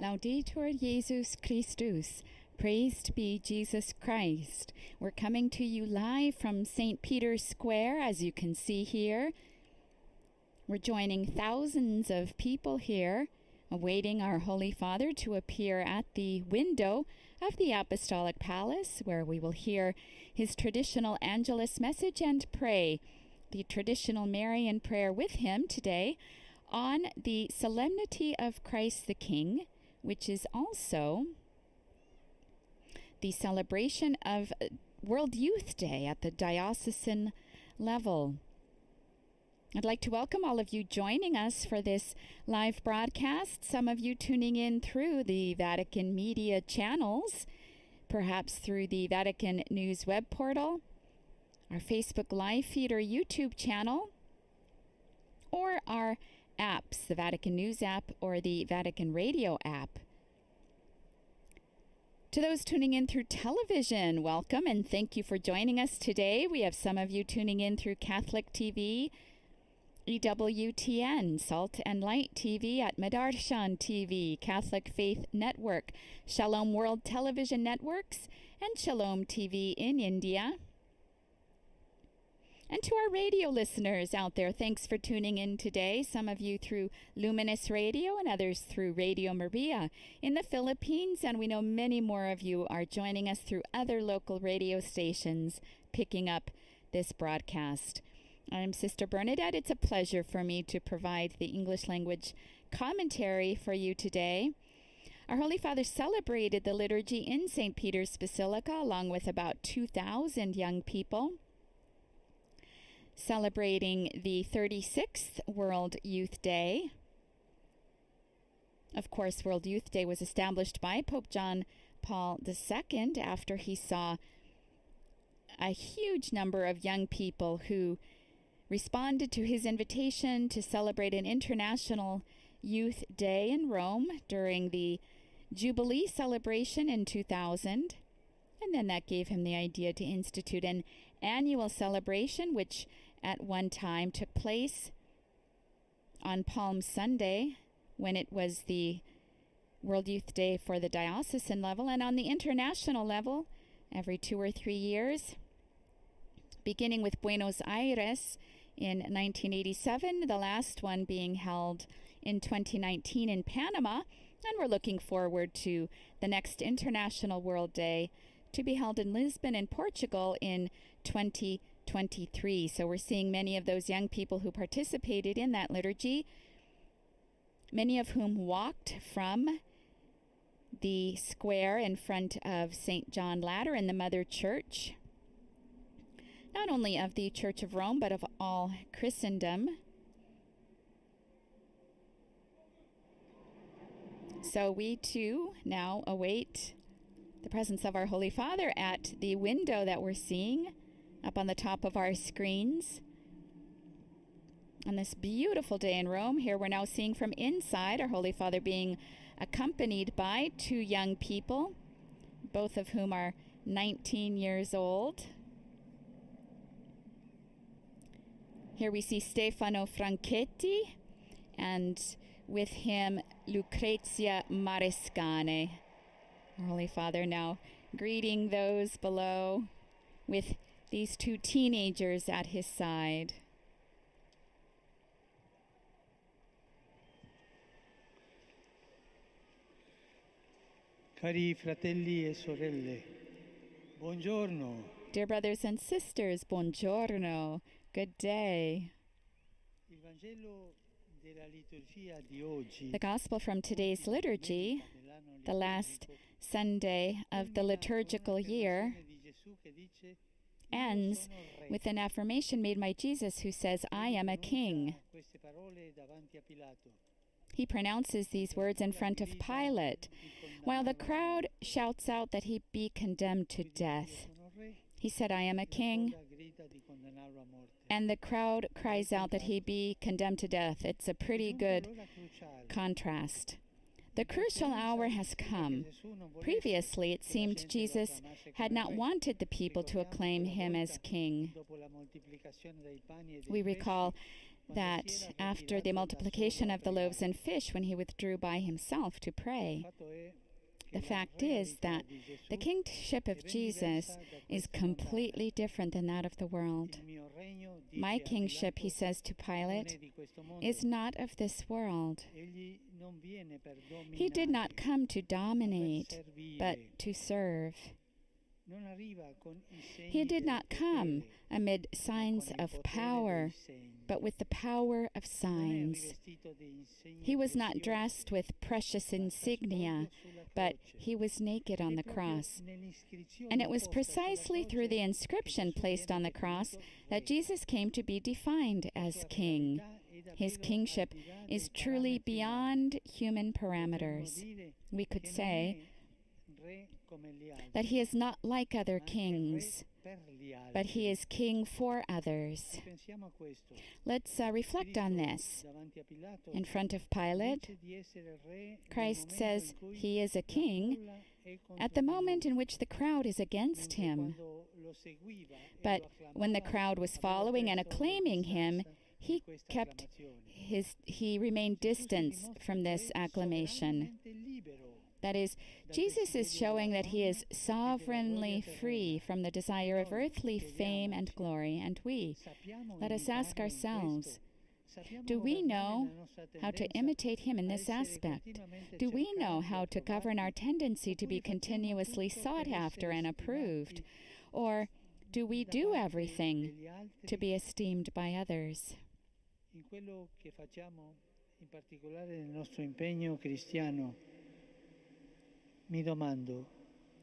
Laudetur Jesus Christus. Praised be Jesus Christ. We're coming to you live from St. Peter's Square, as you can see here. We're joining thousands of people here, awaiting our Holy Father to appear at the window of the Apostolic Palace, where we will hear his traditional Angelus message and pray the traditional Marian prayer with him today on the Solemnity of Christ the King, which is also the celebration of World Youth Day at the diocesan level. I'd like to welcome all of you joining us for this live broadcast, some of you tuning in through the Vatican media channels, perhaps through the Vatican News web portal, our Facebook live feed or YouTube channel, or our apps, the Vatican News app or the Vatican Radio app. To those tuning in through television, welcome and thank you for joining us today. We have some of you tuning in through Catholic TV, EWTN, Salt and Light TV, at Madarshan TV, Catholic Faith Network, Shalom World Television Networks, and Shalom TV in India. And to our radio listeners out there, thanks for tuning in today. Some of you through Luminous Radio and others through Radio Maria in the Philippines. And we know many more of you are joining us through other local radio stations picking up this broadcast. I'm Sister Bernadette. It's a pleasure for me to provide the English language commentary for you today. Our Holy Father celebrated the liturgy in St. Peter's Basilica along with about 2,000 young people, celebrating the 36th World Youth Day. Of course, World Youth Day was established by Pope John Paul II after he saw a huge number of young people who responded to his invitation to celebrate an International Youth Day in Rome during the Jubilee celebration in 2000. And then that gave him the idea to institute an annual celebration, which at one time took place on Palm Sunday, when it was the World Youth Day for the diocesan level, and on the international level every 2 or 3 years, beginning with Buenos Aires in 1987, the last one being held in 2019 in Panama, and we're looking forward to the next International World Day to be held in Lisbon in Portugal in 2023. So we're seeing many of those young people who participated in that liturgy, many of whom walked from the square in front of St. John Ladder in the Mother Church, not only of the Church of Rome, but of all Christendom. So we too now await the presence of our Holy Father at the window that we're seeing up on the top of our screens on this beautiful day in Rome. Here we're now seeing from inside our Holy Father being accompanied by 2 young people, both of whom are 19 years old. Here we see Stefano Franchetti, and with him Lucrezia Marescane. Our Holy Father now greeting those below with these 2 teenagers at his side. Cari fratelli e sorelle, buongiorno. Dear brothers and sisters, buongiorno. Good day. Il Vangelo della liturgia di oggi, The Gospel from today's liturgy, the last Sunday of the liturgical year, ends with an affirmation made by Jesus, who says, "I am a king." He pronounces these words in front of Pilate, while the crowd shouts out that he be condemned to death. He said, "I am a king," and the crowd cries out that he be condemned to death. It's a pretty good contrast. The crucial hour has come. Previously, it seemed Jesus had not wanted the people to acclaim him as king. We recall that after the multiplication of the loaves and fish, when he withdrew by himself to pray, the fact is that the kingship of Jesus is completely different than that of the world. My kingship, he says to Pilate, is not of this world. He did not come to dominate, but to serve. He did not come amid signs of power, but with the power of signs. He was not dressed with precious insignia, but he was naked on the cross. And it was precisely through the inscription placed on the cross that Jesus came to be defined as king. His kingship is truly beyond human parameters. We could say that he is not like other kings, but he is king for others. Let's reflect on this. In front of Pilate, Christ says he is a king at the moment in which the crowd is against him. But when the crowd was following and acclaiming him, he remained distant from this acclamation. That is, Jesus is showing that he is sovereignly free from the desire of earthly fame and glory. And let us ask ourselves, do we know how to imitate him in this aspect? Do we know how to govern our tendency to be continuously sought after and approved? Or do we do everything to be esteemed by others? In quello che facciamo, in particolare nel nostro impegno cristiano, mi domando,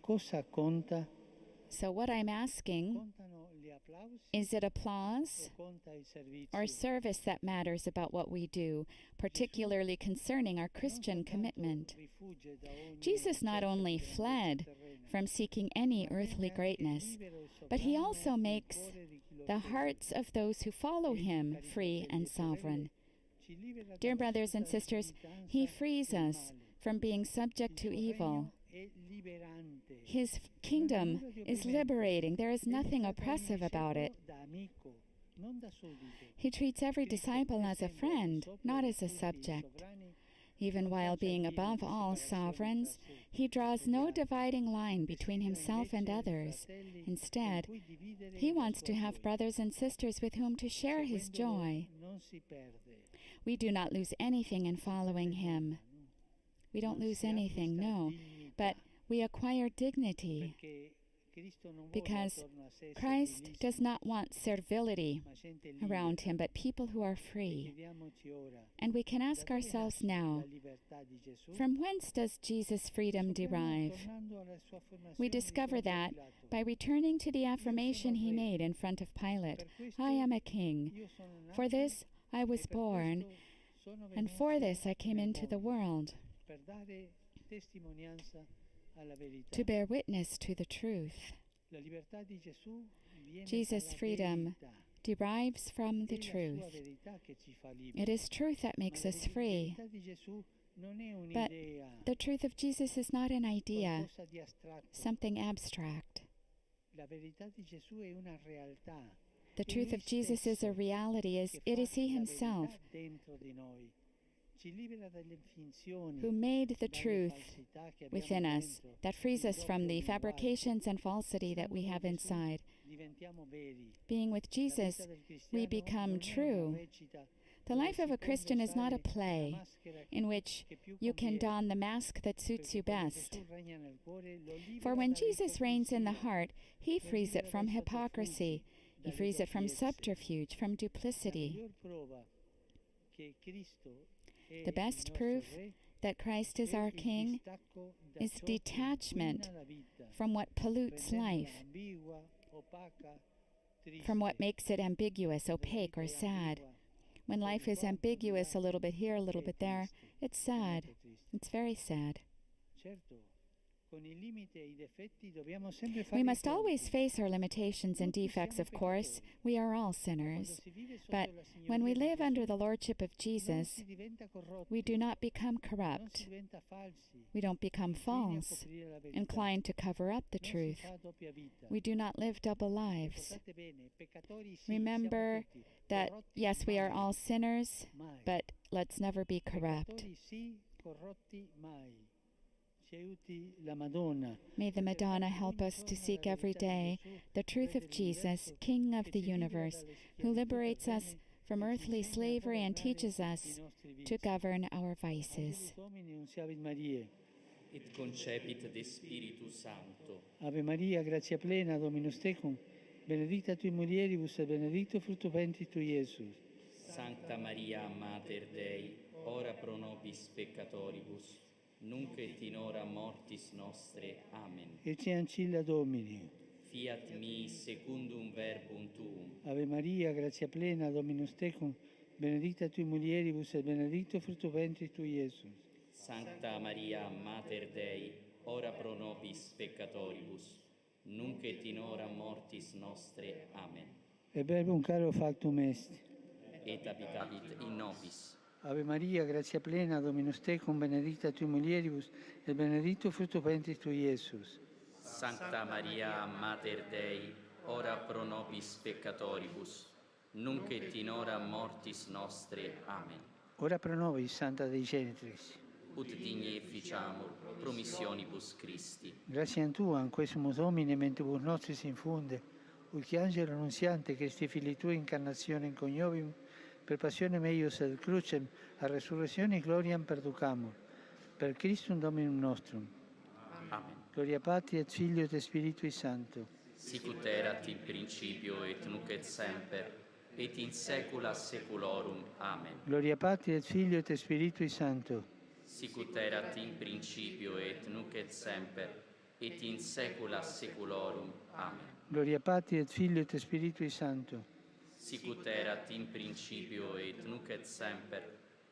cosa conta? So what I'm asking, is it applause or service that matters about what we do, particularly concerning our Christian commitment? Jesus not only fled from seeking any earthly greatness, but he also makes the hearts of those who follow him free and sovereign. Dear brothers and sisters, he frees us from being subject to evil. His kingdom is liberating. There is nothing oppressive about it. He treats every disciple as a friend, not as a subject. Even while being above all sovereigns, he draws no dividing line between himself and others. Instead, he wants to have brothers and sisters with whom to share his joy. We do not lose anything in following him. We don't lose anything, no, but we acquire dignity, because Christ does not want servility around him, but people who are free. And we can ask ourselves now, from whence does Jesus' freedom derive? We discover that by returning to the affirmation he made in front of Pilate, I am a king. For this I was born, and for this I came into the world, to bear witness to the truth. Jesus' freedom derives from the truth. It is truth that makes us free. But the truth of Jesus is not an idea, something abstract. The truth of Jesus is a reality. It is he himself who made the truth within us, that frees us from the fabrications and falsity that we have inside. Being with Jesus, we become true. The life of a Christian is not a play in which you can don the mask that suits you best. For when Jesus reigns in the heart, he frees it from hypocrisy. He frees it from subterfuge, from duplicity. The best proof that Christ is our King is detachment from what pollutes life, from what makes it ambiguous, opaque, or sad. When life is ambiguous, a little bit here, a little bit there, it's sad. It's very sad. We must always face our limitations and defects, of course. We are all sinners. But when we live under the lordship of Jesus, we do not become corrupt. We don't become false, inclined to cover up the truth. We do not live double lives. Remember, that, yes, we are all sinners, mai. but let's never be corrupt. Peccatori sì, corrotti mai. Ci aiuti la Madonna. May the Madonna help us to seek every day the truth of Jesus, King of the universe, who liberates us from earthly slavery and teaches us to govern our vices. Domini unciavit Mariae. Et concepit de Spiritus Sancto. Ave Maria, gratia plena, Dominus tecum, benedicta tui mulieribus et benedictus fructus ventris tui, Iesus. Sancta Maria, Mater Dei, ora pro nobis peccatoribus, nunc et in hora mortis nostre. Amen. Ecce ancilla Domini. Fiat mi secundum verbum tuum. Ave Maria, gratia plena, Dominus tecum, benedicta tui mulieribus et benedictus fructus ventris tui, Iesus. Sancta Maria, Mater Dei, ora pro nobis peccatoribus, nunc et in hora mortis nostre. Amen. E verbum caro factum est. Et habitavit in nobis. Ave Maria, gratia plena, Dominus tecum, benedicta tui mulieribus et benedictus fructus ventris tui, Iesus. Sancta Maria, Mater Dei, ora pro nobis peccatoribus, nunc et in hora mortis nostre. Amen. Ora pro nobis, Santa Dei Genitrix. Ut digni efficiamur promissionibus Christi. Gratiam Tuam, quesumus Domine, mentibus nostris infunde, ulci angelo annunziante, Christi Filii Tui, incarnazione in coniovium, per passione meius et crucem, a resurrezione gloriam perducamur. Per Christum Dominum nostrum. Amen. Gloria Patri et Filio et Spiritui Sancto. Sic ut erat in principio et nunc et semper, et in saecula saeculorum. Amen. Gloria Patri et Filio et Spiritui Sancto. Sic ut erat in principio et nunc et semper, et in saecula saeculorum. Amen. Gloria Patri et Filio et Spiritui Sancto. Sic ut erat in principio et nunc et semper,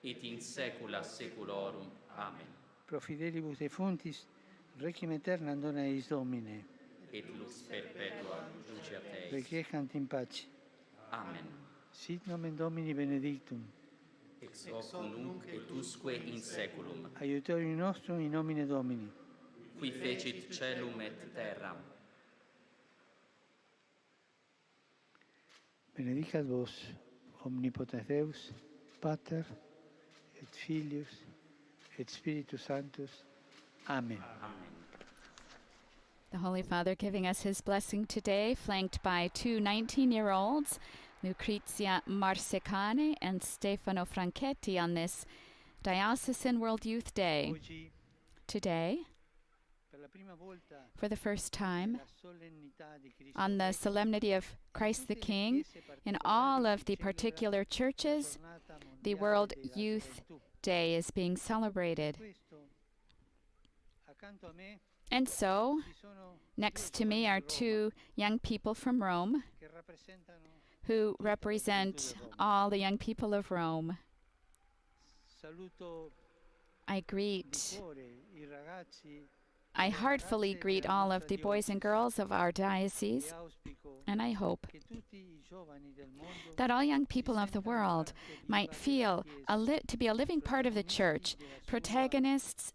et in saecula saeculorum. Amen. Pro fidelibus defuntis, requiem aeternam dona eis Domine. Et lux perpetua luceat eis. Requiescant in pace. Amen. Sit nomen Domini benedictum. Ex hoc nunc et usque in saeculum. Aiutorium nostrum in nomine Domini. Qui fecit caelum et terram. Benedicat vos, omnipotens Deus, Pater, et Filius, et Spiritus Sanctus. Amen. Amen. The Holy Father giving us his blessing today, flanked by two 19-year-olds, Lucrezia Marsecane and Stefano Franchetti, on this Diocesan World Youth Day. Oggi, Today, per la prima volta, for the first time, la solennità di Cristo on the Re, solemnity of Christ the King, in all of the particular churches, Giornata the Mondiale World della Youth Gioventù. Day is being celebrated. Questo, accanto a me, And so, ci sono next to me are two young people from Rome che rappresentano who represent all the young people of Rome. saluto I di greet, cuore i ragazzi I heartfully greet all of the boys and girls of our e diocese, auspico and I hope che tutti i giovani del mondo that all young people of the world might feel to be a living part of the Church, protagonists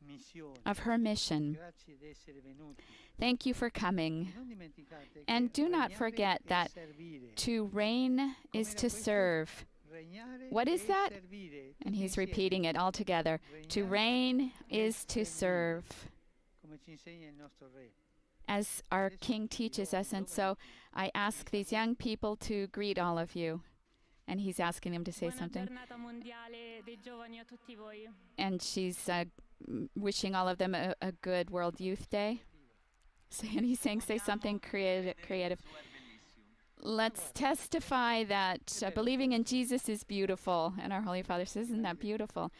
missione. of her mission. Grazie di essere venuti. Thank you for coming. Non dimenticate And che do not regnare forget è that servire. to reign is to serve. Regnare What is è that? servire. And he's Tutti insieme. repeating it all together. To reign is to serve, Come ci insegna il nostro re. as our King teaches us. And so I ask these young people to greet all of you. And he's asking them to say something. Giornata mondiale dei giovani a tutti voi. And she's wishing all of them a good World Youth Day. So, and he's saying, say something creative. Let's testify that believing in Jesus is beautiful. And our Holy Father says, isn't that beautiful?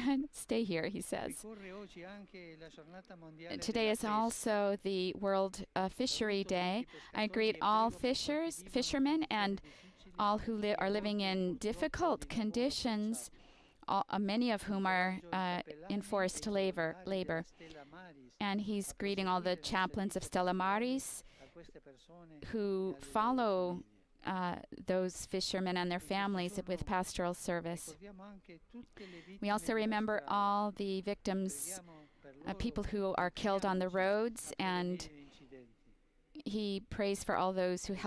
And stay here, he says. Ricorre oggi anche la giornata mondiale Today della is pesca. also the World Fishery Day. I greet all fishermen, and all who are living in difficult conditions, many of whom are in forced labor. And he's greeting all the chaplains of Stella Maris who follow those fishermen and their families with pastoral service. We also remember all the victims, people who are killed on the roads, and he prays for all those who